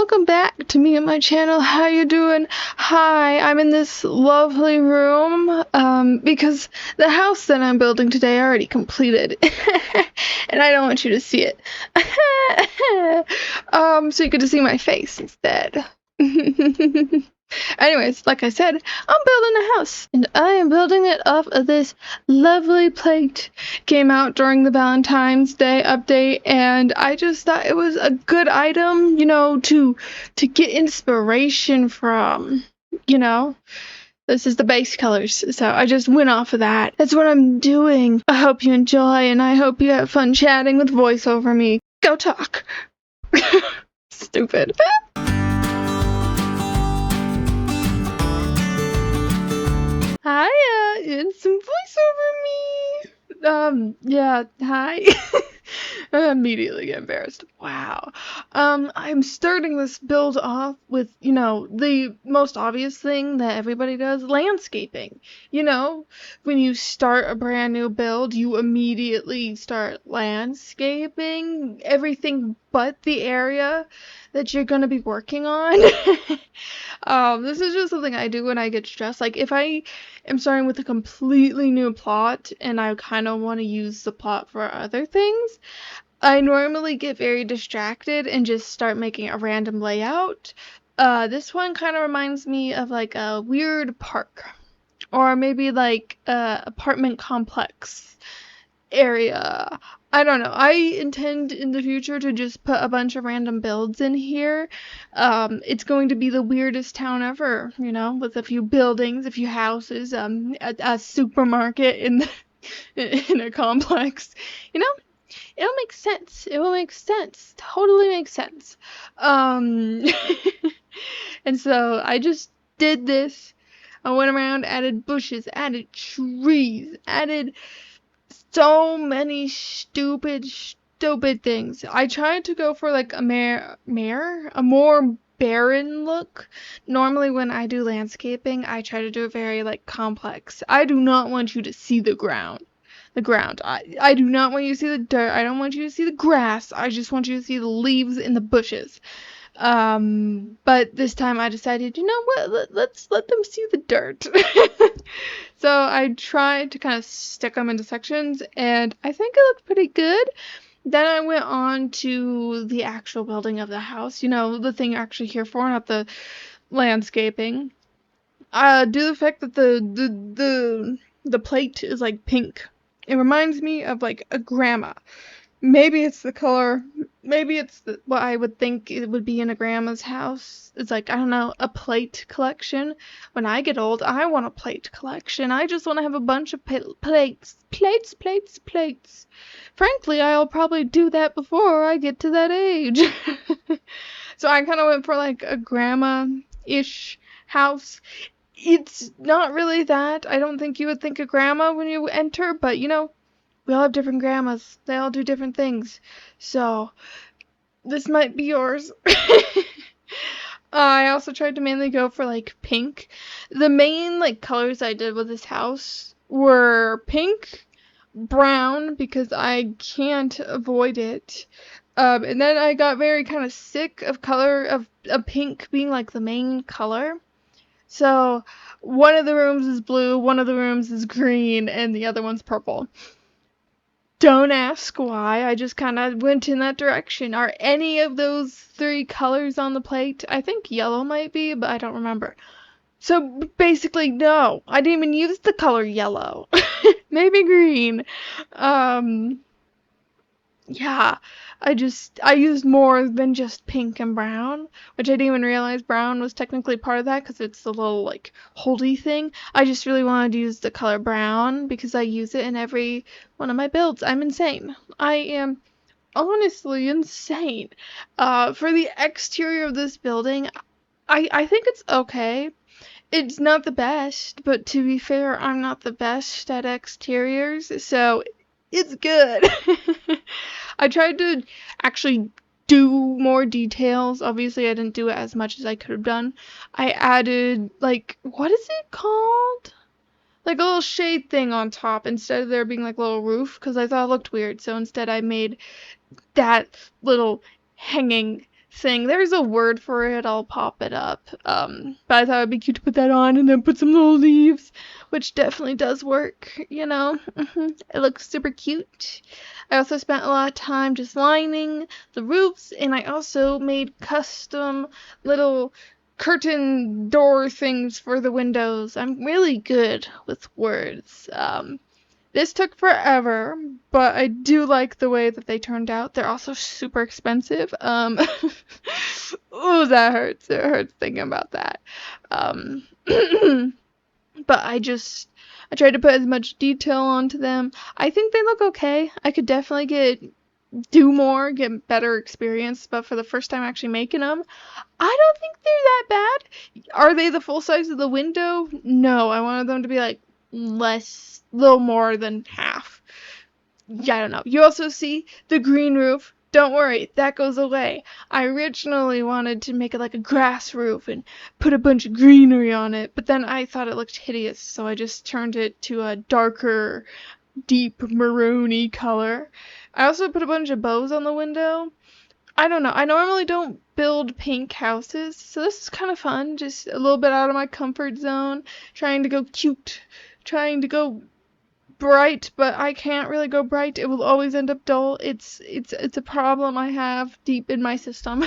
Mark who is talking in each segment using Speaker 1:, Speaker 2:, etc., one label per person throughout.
Speaker 1: welcome back to me and my channel. How you doing? Hi, I'm in this lovely room because the house that I'm building today I already completed and I don't want you to see it. So you get to see my face instead. Anyways, like I said, I'm building a house, and I am building it off of this lovely plate. Came out during the Valentine's Day update, and I just thought it was a good item, to get inspiration from, This is the base colors, so I just went off of that. That's what I'm doing. I hope you enjoy, and I hope you have fun chatting with voice over me. Go talk. Stupid. Hi, it's some voice over me. Yeah, hi. I immediately get embarrassed. Wow. I'm starting this build off with, the most obvious thing that everybody does, landscaping. When you start a brand new build, you immediately start landscaping everything but the area that you're going to be working on. This is just something I do when I get stressed. Like, if I am starting with a completely new plot and I kind of want to use the plot for other things, I normally get very distracted and just start making a random layout. This one kind of reminds me of like a weird park, or maybe like a apartment complex area. I don't know. I intend in the future to just put a bunch of random builds in here. It's going to be the weirdest town ever, with a few buildings, a few houses, a supermarket in in a complex. It'll make sense. It will make sense. Totally make sense. And so I just did this. I went around, added bushes, added trees, added so many stupid things. I tried to go for like a more barren look. Normally when I do landscaping, I try to do it very like complex. I do not want you to see the ground. I do not want you to see the dirt. I don't want you to see the grass. I just want you to see the leaves and the bushes. But this time I decided, you know what, let's let them see the dirt. So I tried to kind of stick them into sections, and I think it looked pretty good. Then I went on to the actual building of the house, the thing you're actually here for, not the landscaping. Due to the fact that the plate is like pink, it reminds me of like a grandma. Maybe it's the color, maybe it's what I would think it would be in a grandma's house. It's like, I don't know, a plate collection. When I get old, I want a plate collection. I just want to have a bunch of plates. Frankly, I'll probably do that before I get to that age. So I kind of went for like a grandma-ish house. It's not really that. I don't think you would think of grandma when you enter, but we all have different grandmas. They all do different things. So this might be yours. I also tried to mainly go for like pink. The main like colors I did with this house were pink, brown, because I can't avoid it. And then I got very kind of sick of pink being like the main color. So one of the rooms is blue, one of the rooms is green, and the other one's purple. Don't ask why, I just kind of went in that direction. Are any of those three colors on the plate? I think yellow might be, but I don't remember. So basically, no. I didn't even use the color yellow. Maybe green. Yeah, I used more than just pink and brown, which I didn't even realize brown was technically part of that because it's the little like holdy thing. I just really wanted to use the color brown because I use it in every one of my builds. I'm insane. I am honestly insane. For the exterior of this building, I think it's okay. It's not the best, but to be fair, I'm not the best at exteriors, so it's good. I tried to actually do more details. Obviously, I didn't do it as much as I could have done. I added, like, what is it called? Like a little shade thing on top instead of there being like a little roof, because I thought it looked weird. So instead I made that little hanging thing. There's a word for it. I'll pop it up. But I thought it'd be cute to put that on and then put some little leaves, which definitely does work, you know. It looks super cute. I also spent a lot of time just lining the roofs, and I also made custom little curtain door things for the windows. I'm really good with words. This took forever, but I do like the way that they turned out. They're also super expensive. Ooh, that hurts. It hurts thinking about that. But I tried to put as much detail onto them. I think they look okay. I could definitely get better experience, but for the first time actually making them, I don't think they're that bad. Are they the full size of the window? No, I wanted them to be like little more than half. Yeah, I don't know. You also see the green roof. Don't worry, that goes away. I originally wanted to make it like a grass roof and put a bunch of greenery on it, but then I thought it looked hideous, so I just turned it to a darker, deep maroony color. I also put a bunch of bows on the window. I don't know. I normally don't build pink houses, so this is kind of fun. Just a little bit out of my comfort zone, trying to go cute, trying to go bright, but I can't really go bright. It will always end up dull. It's a problem I have deep in my system.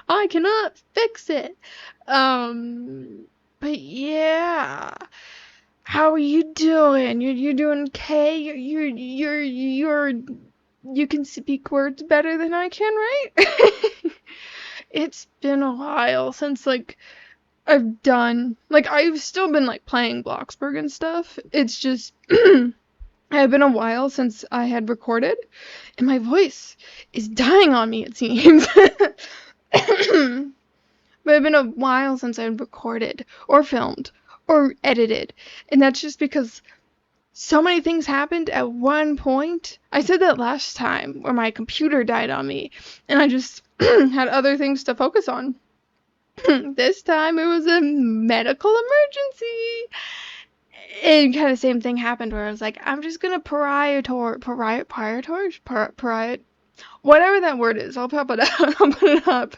Speaker 1: I cannot fix it. But yeah. How are you doing? You're doing okay? You can speak words better than I can, right? It's been a while since I've still been playing Bloxburg and stuff. It's just it had been a while since I had recorded, and my voice is dying on me, it seems. But it's been a while since I've recorded or filmed or edited, and that's just because so many things happened at one point. I said that last time where my computer died on me, and I just had other things to focus on. This time it was a medical emergency. And kind of same thing happened where I was like, I'm just gonna whatever that word is, I'll pop it up. I'll put it up.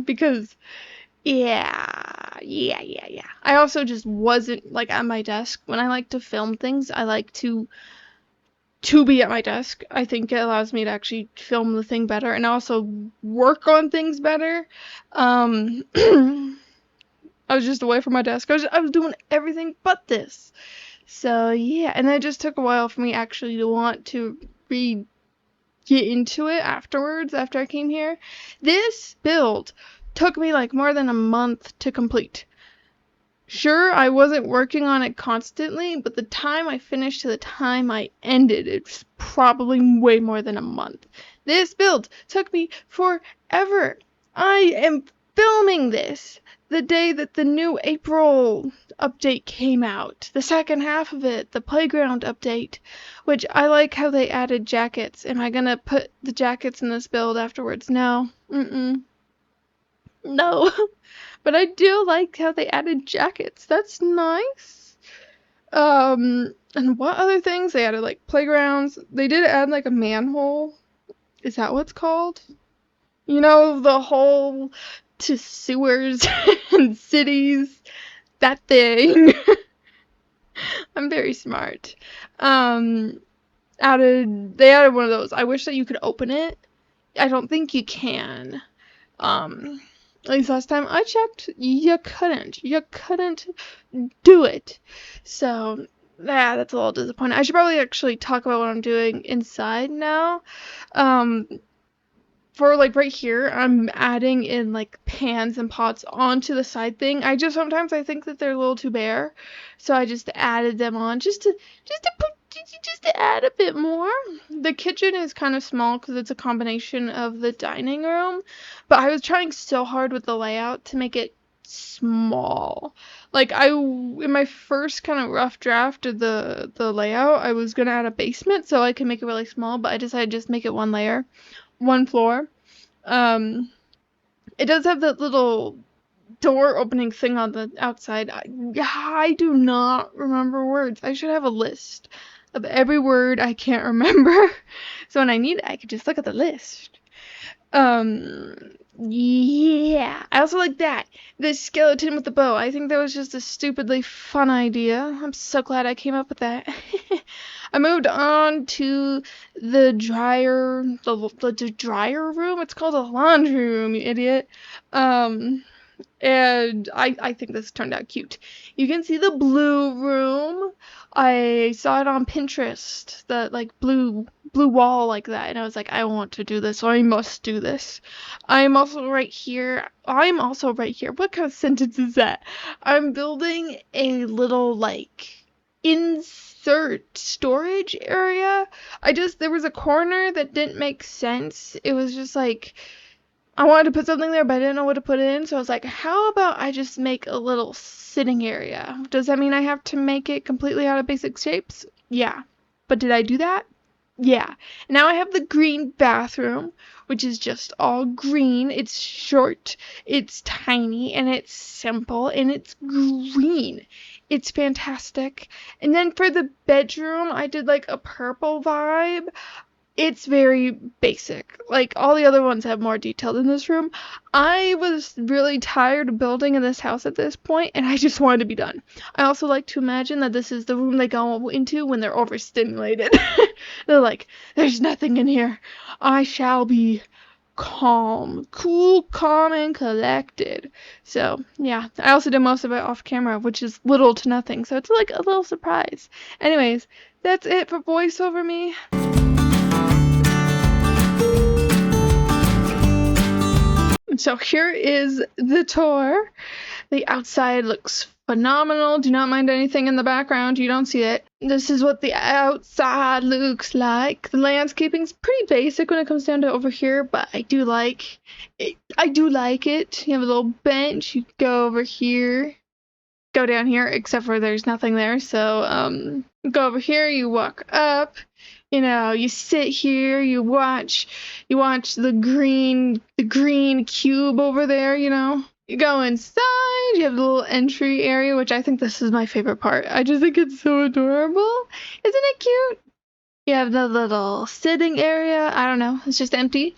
Speaker 1: Because yeah. I also just wasn't at my desk. When I like to film things, I like to be at my desk. I think it allows me to actually film the thing better and also work on things better. I was just away from my desk. I was doing everything but this. So yeah, and it just took a while for me actually to want to get into it afterwards, after I came here. This build took me more than a month to complete. Sure, I wasn't working on it constantly, but the time I finished to the time I ended, it's probably way more than a month. This build took me forever. I am filming this the day that the new April update came out. The second half of it, the playground update, which I like how they added jackets. Am I gonna put the jackets in this build afterwards? No. No. But I do like how they added jackets. That's nice. And what other things? They added playgrounds. They did add a manhole. Is that what's called? You know, the hole to sewers and cities. That thing. I'm very smart. They added one of those. I wish that you could open it. I don't think you can. At least last time I checked, you couldn't. You couldn't do it. So, yeah, that's a little disappointing. I should probably actually talk about what I'm doing inside now. For right here, I'm adding in pans and pots onto the side thing. Sometimes I think that they're a little too bare, so I just added them on just to add a bit more. The kitchen is kind of small because it's a combination of the dining room, but I was trying so hard with the layout to make it small. In my first kind of rough draft of the layout, I was gonna add a basement so I could make it really small, but I decided to just make it one layer. One floor. It does have that little door opening thing on the outside. I do not remember words. I should have a list of every word I can't remember. So when I need it, I could just look at the list. Yeah. I also like that. The skeleton with the bow. I think that was just a stupidly fun idea. I'm so glad I came up with that. I moved on to the dryer room. It's called a laundry room, you idiot. And I think this turned out cute. You can see the blue room. I saw it on Pinterest, the like blue wall like that, and I was like, I want to do this, or I must do this. I'm also right here. What kind of sentence is that? I'm building a little like insert storage area. There was a corner that didn't make sense. It was just like I wanted to put something there, but I didn't know what to put in, so I was like, how about I just make a little sitting area? Does that mean I have to make it completely out of basic shapes? Yeah. But did I do that? Yeah. Now I have the green bathroom, which is just all green. It's short, it's tiny, and it's simple, and it's green. It's fantastic. And then for the bedroom, I did like a purple vibe. It's very basic. Like, all the other ones have more detail than this room. I was really tired of building in this house at this point, and I just wanted to be done. I also like to imagine that this is the room they go into when they're overstimulated. They're like, there's nothing in here. I shall be calm, cool, calm, and collected. So, yeah. I also did most of it off camera, which is little to nothing, so it's like a little surprise. Anyways, that's it for voiceover me. So here is the tour. The outside looks phenomenal. Do not mind anything in the background. You don't see it. This is what the outside looks like. The landscaping's pretty basic when it comes down to over here, but I do like it. You have a little bench. You go over here. Go down here, except for there's nothing there. So, go over here. You walk up. You sit here, you watch the green cube over there, You go inside, you have the little entry area, which I think this is my favorite part. I just think it's so adorable. Isn't it cute? You have the little sitting area. I don't know, it's just empty.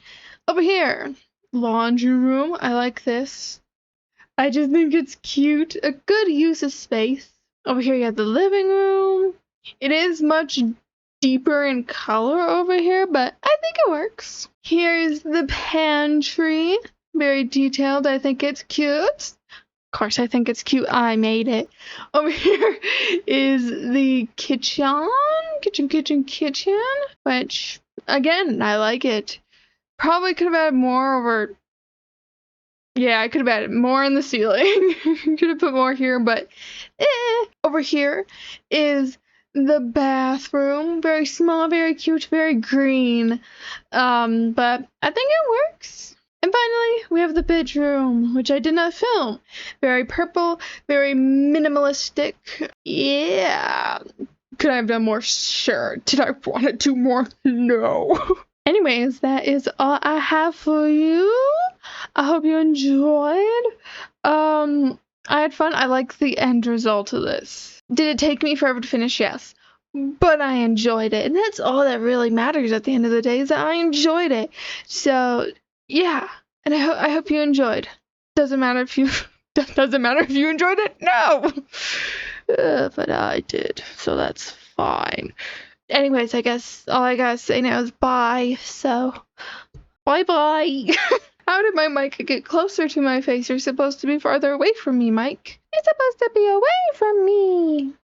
Speaker 1: Over here, laundry room. I like this. I just think it's cute. A good use of space. Over here you have the living room. It is much deeper in color over here, but I think it works. Here's the pantry. Very detailed. I think it's cute. Of course, I think it's cute. I made it. Over here is the kitchen. Kitchen. Which, again, I like it. Probably could have added more over. Yeah, I could have added more in the ceiling. Could have put more here, but Over here is the bathroom. Very small, very cute, very green. But I think it works. And finally, we have the bedroom, which I did not film. Very purple, very minimalistic. Yeah. Could I have done more? Sure. Did I want to do more? No. Anyways, that is all I have for you. I hope you enjoyed. I had fun. I like the end result of this. Did it take me forever to finish? Yes. But I enjoyed it. And that's all that really matters at the end of the day, is that I enjoyed it. So, yeah. And I hope you enjoyed. Doesn't matter if you enjoyed it? No. But I did. So that's fine. Anyways, I guess all I gotta say now is bye. So, bye-bye. How did my mic get closer to my face? You're supposed to be farther away from me, Mike. You're supposed to be away from me.